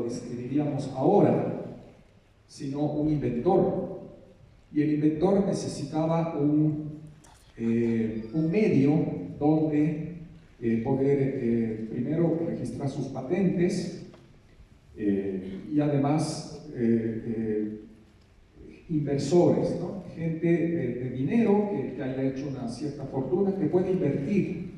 describiríamos ahora, sino un inventor. Y el inventor necesitaba un medio donde poder primero registrar sus patentes y además inversores, ¿no? Gente de dinero que haya hecho una cierta fortuna, que puede invertir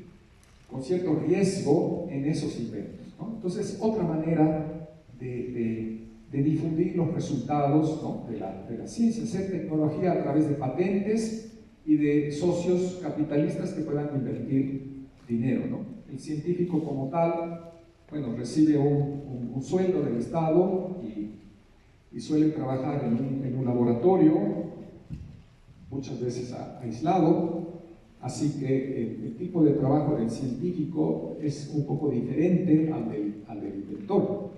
con cierto riesgo en esos inventos, ¿no? Entonces, otra manera de difundir los resultados, ¿no?, de la ciencia, hacer tecnología a través de patentes y de socios capitalistas que puedan invertir dinero, ¿no? El científico como tal, bueno, recibe un sueldo del Estado y suele trabajar en un laboratorio, muchas veces aislado, así que el tipo de trabajo del científico es un poco diferente al del inventor.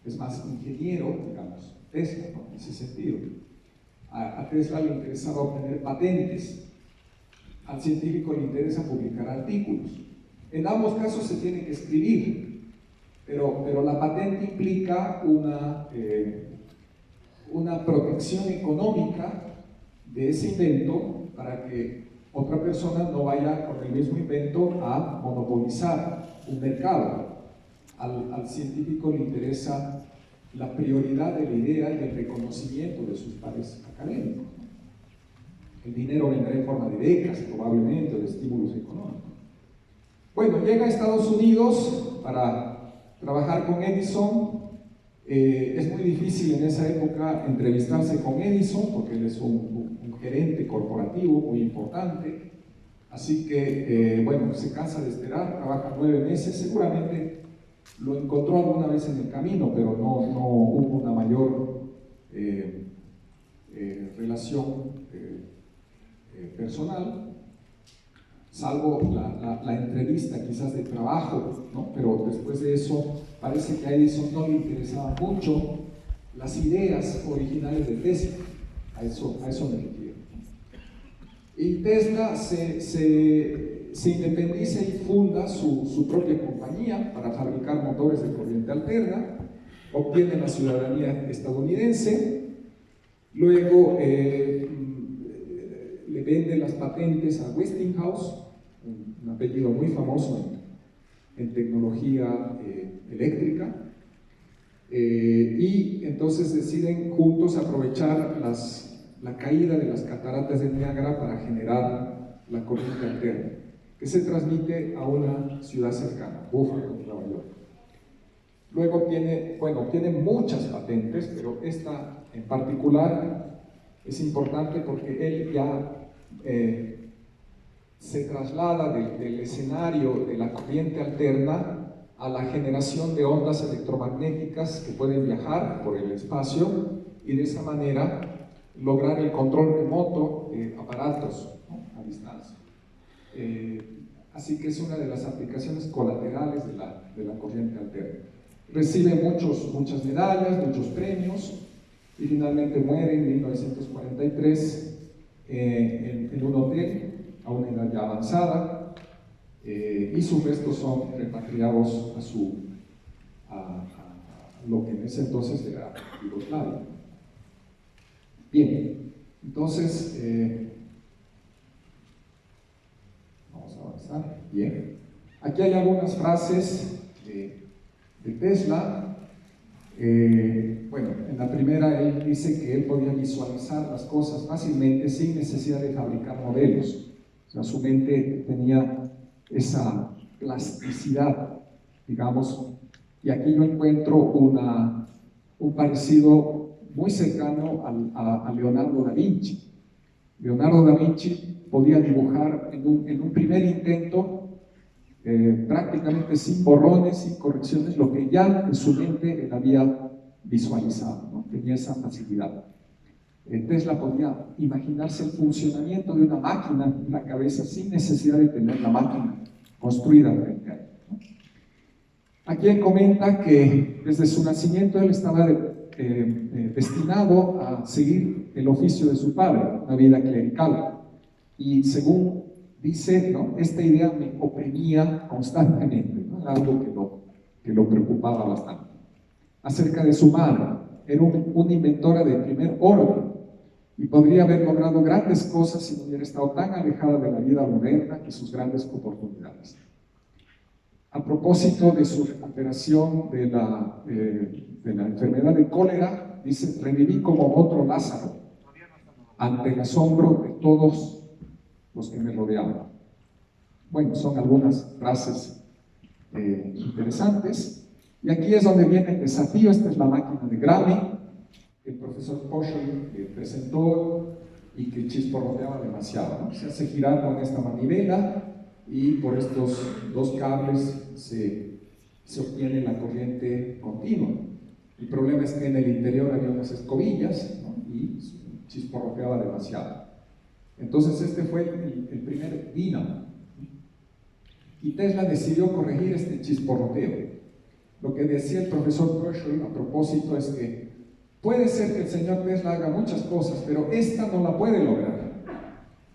Es más ingeniero, digamos, Tesla, ¿no?, en ese sentido. A Tesla le interesaba obtener patentes, al científico le interesa publicar artículos. En ambos casos se tiene que escribir, pero la patente implica una protección económica de ese invento para que otra persona no vaya con el mismo invento a monopolizar un mercado. Al científico le interesa la prioridad de la idea y el reconocimiento de sus pares académicos. El dinero vendrá en forma de becas, probablemente, o de estímulos económicos. Bueno, llega a Estados Unidos para trabajar con Edison. Es muy difícil en esa época entrevistarse con Edison, porque él es un gerente corporativo muy importante. Así que, bueno, se cansa de esperar, trabaja 9 meses, seguramente lo encontró alguna vez en el camino, pero no hubo una mayor relación personal, salvo la entrevista quizás de trabajo, ¿no? Pero después de eso parece que a Edison no le interesaban mucho las ideas originales de Tesla. A eso me refiero. Y Tesla se independiza y funda su propia compañía para fabricar motores de corriente alterna, obtiene la ciudadanía estadounidense, luego le vende las patentes a Westinghouse, un apellido muy famoso en tecnología eléctrica, y entonces deciden juntos aprovechar la caída de las cataratas de Niágara para generar la corriente alterna, que se transmite a una ciudad cercana, Buffalo, Nueva York. Luego tiene muchas patentes, pero esta en particular es importante porque él ya se traslada del escenario de la corriente alterna a la generación de ondas electromagnéticas que pueden viajar por el espacio y de esa manera lograr el control remoto de aparatos, ¿no?, a distancia. Así que es una de las aplicaciones colaterales de la corriente alterna. Recibe muchas medallas, muchos premios y finalmente muere en 1943 en un hotel a una edad ya avanzada, y sus restos son repatriados a lo que en ese entonces era Yugoslavia. Bien, entonces vamos a avanzar. Bien, aquí hay algunas frases de Tesla. Bueno, en la primera él dice que él podía visualizar las cosas fácilmente sin necesidad de fabricar modelos. O sea, su mente tenía esa plasticidad, digamos, y aquí yo encuentro un parecido muy cercano a Leonardo da Vinci. Leonardo da Vinci podía dibujar en un primer intento, prácticamente sin borrones, sin correcciones, lo que ya en su mente él había visualizado, ¿no? Tenía esa facilidad. Tesla podía imaginarse el funcionamiento de una máquina en la cabeza sin necesidad de tener la máquina construida frente a él, ¿no? Aquí él comenta que desde su nacimiento él estaba destinado a seguir el oficio de su padre, una vida clerical, y según dice, ¿no?, esta idea me oprimía constantemente, ¿no? Era algo que lo preocupaba bastante. Acerca de su madre, era una inventora de primer orden y podría haber logrado grandes cosas si no hubiera estado tan alejada de la vida moderna y sus grandes oportunidades. A propósito de su recuperación de la enfermedad de cólera, dice: reviví como otro Lázaro ante el asombro de todos los que me rodeaban. Bueno, son algunas frases interesantes. Y aquí es donde viene el desafío. Esta es la máquina de Grammy que el profesor Poschel presentó y que chisporroteaba demasiado, ¿no? Se hace girar con esta manivela y por estos dos cables se obtiene la corriente continua. El problema es que en el interior había unas escobillas, ¿no? Y chisporroteaba demasiado. Entonces este fue el primer dínamo. Y Tesla decidió corregir este chisporroteo. Lo que decía el profesor Poschel a propósito es que puede ser que el señor Tesla haga muchas cosas, pero esta no la puede lograr.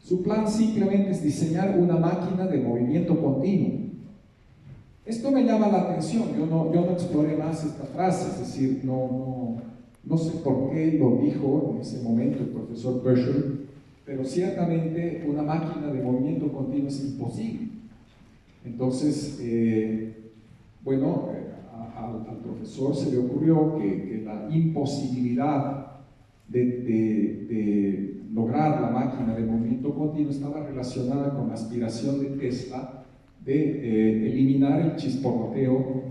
Su plan simplemente es diseñar una máquina de movimiento continuo. Esto me llama la atención. Yo no exploré más esta frase, es decir, no sé por qué lo dijo en ese momento el profesor Poschel, pero ciertamente una máquina de movimiento continuo es imposible. Entonces, bueno, al profesor se le ocurrió que la imposibilidad de lograr la máquina de movimiento continuo estaba relacionada con la aspiración de Tesla de eliminar el chisporroteo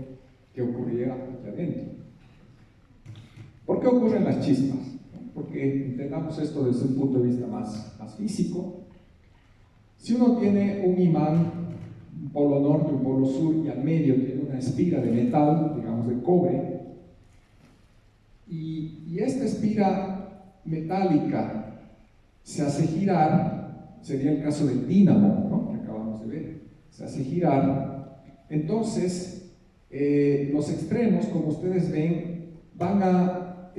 que ocurría aquí adentro. ¿Por qué ocurren las chispas? Porque entendamos esto desde un punto de vista más físico. Si uno tiene un imán, un polo norte, un polo sur, y al medio tiene una espira de metal, digamos de cobre, y esta espira metálica se hace girar, sería el caso del dínamo, ¿no?, que acabamos de ver, se hace girar, entonces los extremos, como ustedes ven, van a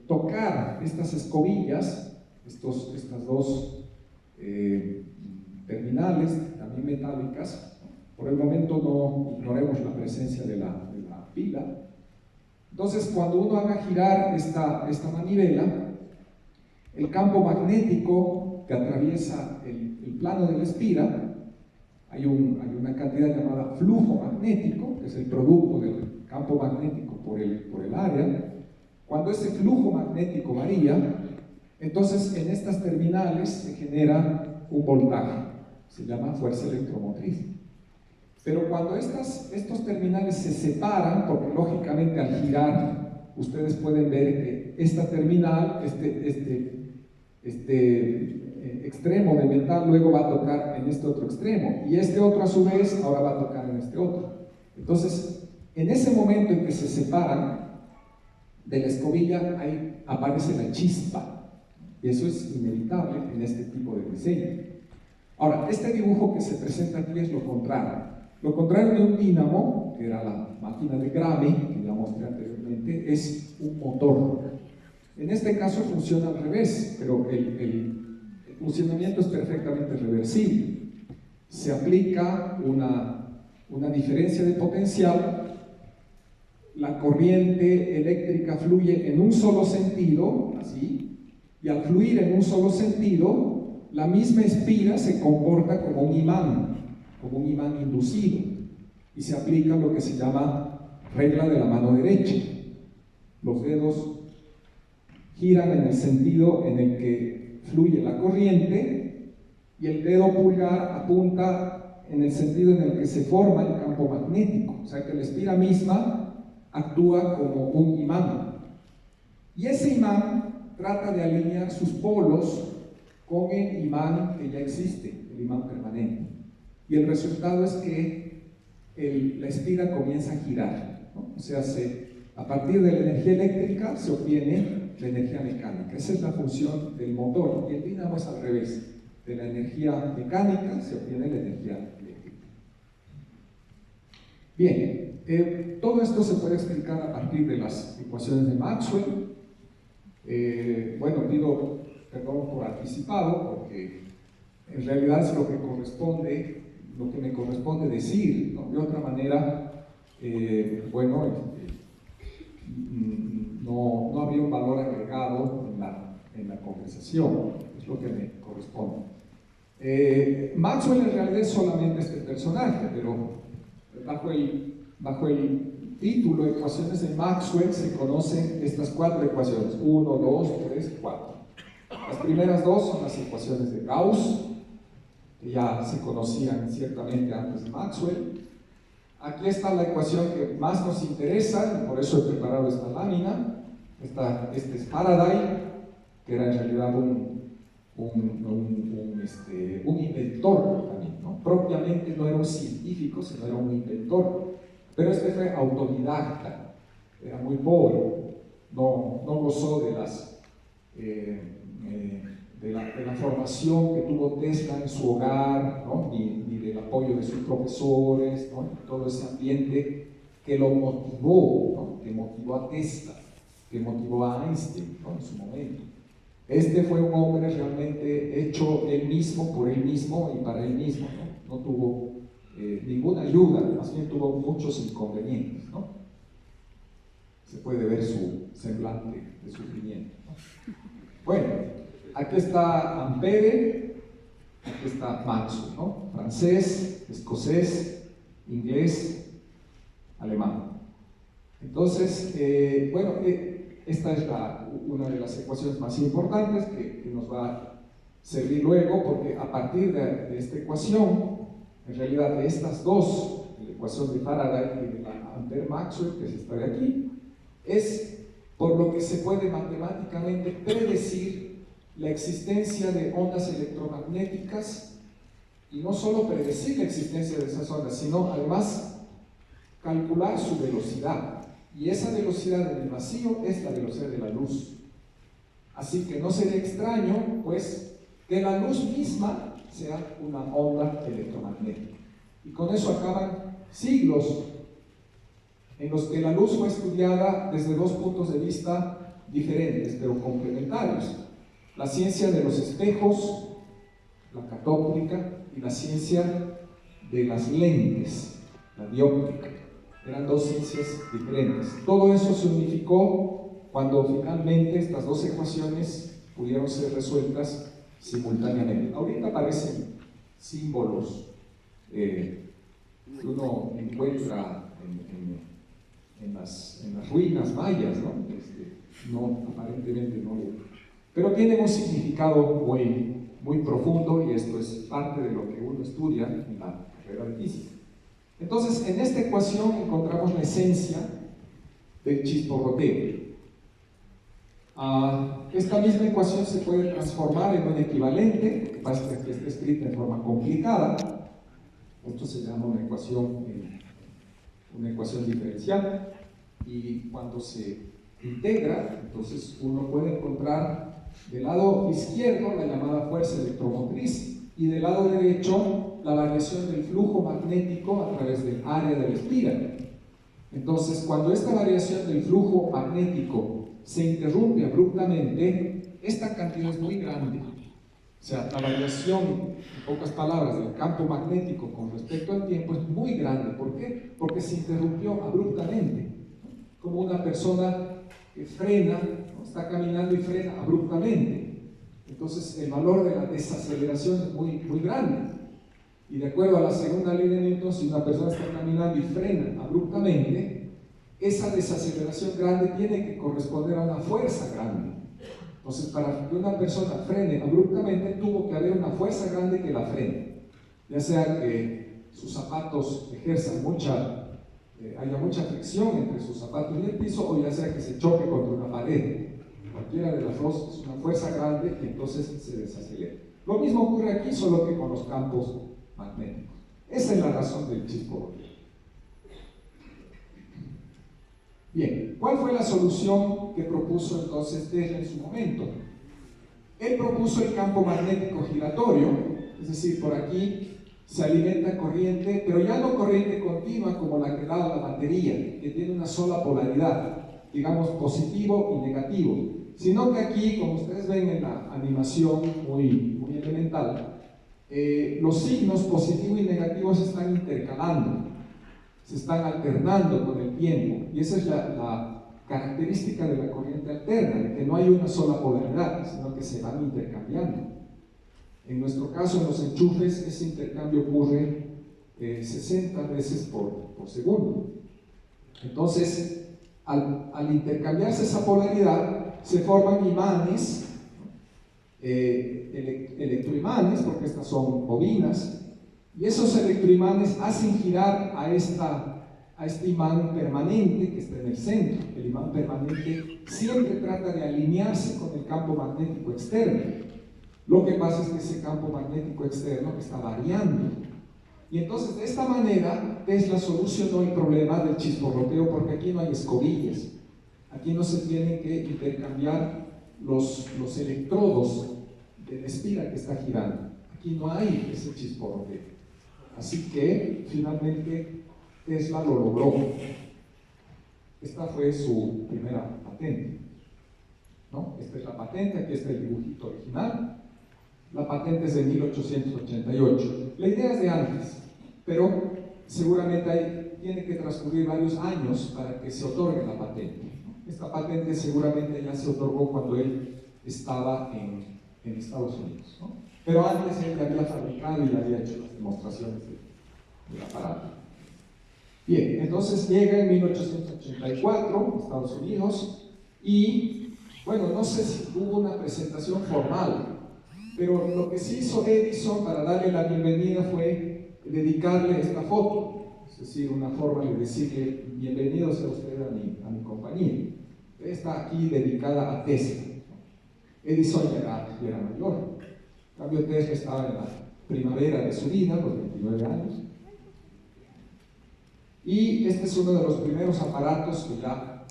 tocar estas escobillas, estas dos terminales, también metálicas. Por el momento no ignoremos la presencia de la pila. Entonces, cuando uno haga girar esta manivela, el campo magnético que atraviesa el plano de la espira, hay una cantidad llamada flujo magnético, que es el producto del campo magnético por el área. Cuando ese flujo magnético varía, entonces en estas terminales se genera un voltaje, se llama fuerza electromotriz. Pero cuando estos terminales se separan, porque lógicamente al girar ustedes pueden ver que esta terminal, este extremo de metal luego va a tocar en este otro extremo, y este otro a su vez ahora va a tocar en este otro. Entonces, en ese momento en que se separan de la escobilla, ahí aparece la chispa, y eso es inevitable en este tipo de diseño. Ahora, este dibujo que se presenta aquí es lo contrario. Lo contrario de un dínamo, que era la máquina de Grammy, que ya mostré anteriormente, es un motor. En este caso funciona al revés, pero el funcionamiento es perfectamente reversible. Se aplica una diferencia de potencial, la corriente eléctrica fluye en un solo sentido, así, y al fluir en un solo sentido, la misma espira se comporta como un imán inducido, y se aplica lo que se llama regla de la mano derecha. Los dedos giran en el sentido en el que fluye la corriente, y el dedo pulgar apunta en el sentido en el que se forma el campo magnético, o sea que la espira misma actúa como un imán, y ese imán trata de alinear sus polos con el imán que ya existe, el imán permanente, y el resultado es que la espira comienza a girar, ¿no? O sea, a partir de la energía eléctrica se obtiene la energía mecánica. Esa es la función del motor, y el dínamo es al revés. De la energía mecánica se obtiene la energía eléctrica. Bien, todo esto se puede explicar a partir de las ecuaciones de Maxwell. Bueno, pido perdón por anticipado, porque en realidad es lo que me corresponde decir, ¿no? De otra manera, bueno, no había un valor agregado en la conversación, es lo que me corresponde. Maxwell en realidad es solamente este personaje, pero bajo el título Ecuaciones de Maxwell se conocen estas 4 ecuaciones: 1, 2, 3, 4. Las primeras 2 son las ecuaciones de Gauss, que ya se conocían ciertamente antes de Maxwell. Aquí está la ecuación que más nos interesa, y por eso he preparado esta lámina. Este es Faraday, que era en realidad un inventor también, ¿no? Propiamente no era un científico, sino era un inventor. Pero este fue autodidacta, era muy pobre, no gozó de la formación que tuvo Tesla en su hogar, ¿no? ni del apoyo de sus profesores, ¿no? Todo ese ambiente que lo motivó, ¿no? Que motivó a Tesla, que motivó a Einstein, ¿no? En su momento. Este fue un hombre realmente hecho él mismo, por él mismo y para él mismo, ¿no? No tuvo ninguna ayuda, más bien tuvo muchos inconvenientes, ¿no? Se puede ver su semblante de sufrimiento, ¿no? Bueno, aquí está Ampere, aquí está Maxwell, ¿no? Francés, escocés, inglés, alemán. Entonces, bueno, esta es una de las ecuaciones más importantes que nos va a servir luego, porque a partir de esta ecuación, en realidad de estas dos, la ecuación de Faraday y de la Ampere-Maxwell, que es esta de aquí, es por lo que se puede matemáticamente predecir la existencia de ondas electromagnéticas, y no solo predecir la existencia de esas ondas, sino además calcular su velocidad. Y esa velocidad en el vacío es la velocidad de la luz. Así que no sería extraño, pues, que la luz misma sea una onda electromagnética. Y con eso acaban siglos en los que la luz fue estudiada desde 2 puntos de vista diferentes, pero complementarios: la ciencia de los espejos, la catóptrica, y la ciencia de las lentes, la dióptrica. Eran 2 ciencias diferentes. Todo eso se unificó cuando finalmente estas 2 ecuaciones pudieron ser resueltas simultáneamente. Ahorita aparecen símbolos que uno encuentra en las ruinas mayas, ¿no? Aparentemente no, pero tienen un significado muy profundo, y esto es parte de lo que uno estudia en la carrera de física. Entonces, en esta ecuación encontramos la esencia del chisporroteo. Esta misma ecuación se puede transformar en un equivalente, lo que pasa es que está escrita en forma complicada. Esto se llama una ecuación diferencial, y cuando se integra, entonces uno puede encontrar del lado izquierdo la llamada fuerza electromotriz, y del lado derecho la variación del flujo magnético a través del área de la espiga. Entonces, cuando esta variación del flujo magnético se interrumpe abruptamente, esta cantidad es muy grande. O sea, la variación, en pocas palabras, del campo magnético con respecto al tiempo es muy grande. ¿Por qué? Porque se interrumpió abruptamente. Como una persona que frena, ¿no? Está caminando y frena abruptamente. Entonces, el valor de la desaceleración es muy grande. Y de acuerdo a la segunda ley de Newton, si una persona está caminando y frena abruptamente, esa desaceleración grande tiene que corresponder a una fuerza grande. Entonces, para que una persona frene abruptamente, tuvo que haber una fuerza grande que la frene. Ya sea que sus zapatos ejerzan haya mucha fricción entre sus zapatos y el piso, o ya sea que se choque contra una pared. Cualquiera de las dos es una fuerza grande y entonces se desacelera. Lo mismo ocurre aquí, solo que con los campos magnéticos. Esa es la razón del chisporroteo. Bien, ¿cuál fue la solución que propuso entonces Tesla en su momento? Él propuso el campo magnético giratorio, es decir, por aquí se alimenta corriente, pero ya no corriente continua como la que da la batería, que tiene una sola polaridad, digamos positivo y negativo, sino que aquí, como ustedes ven en la animación muy elemental, los signos positivo y negativo se están intercalando. se están alternando con el tiempo, y esa es la característica de la corriente alterna, de que no hay una sola polaridad, sino que se van intercambiando. En nuestro caso, en los enchufes, ese intercambio ocurre 60 veces por segundo. Entonces, al intercambiarse esa polaridad, se forman imanes, electroimanes, porque estas son bobinas, y esos electroimanes hacen girar a este imán permanente que está en el centro. El imán permanente siempre trata de alinearse con el campo magnético externo. Lo que pasa es que ese campo magnético externo está variando. Y entonces, de esta manera, Tesla solucionó el problema del chisporroteo, porque aquí no hay escobillas. Aquí no se tienen que intercambiar los electrodos de la espira que está girando. Aquí no hay ese chisporroteo. Así que, finalmente, Tesla lo logró. Esta fue su primera patente, ¿no? Esta es la patente, aquí está el dibujito original. La patente es de 1888. La idea es de antes, pero seguramente tiene que transcurrir varios años para que se otorgue la patente. Esta patente seguramente ya se otorgó cuando él estaba en Estados Unidos, ¿no? Pero antes él ya había fabricado y ya había hecho las demostraciones del aparato. Bien, entonces llega en 1884 a Estados Unidos y, bueno, no sé si hubo una presentación formal, pero lo que sí hizo Edison para darle la bienvenida fue dedicarle esta foto, es decir, una forma de decirle: bienvenido sea usted a mi compañía. Está aquí dedicada a Tesla. Edison ya era mayor, en cambio Tesla estaba en la primavera de su vida, los 29 años. Y este es uno de los primeros aparatos que ya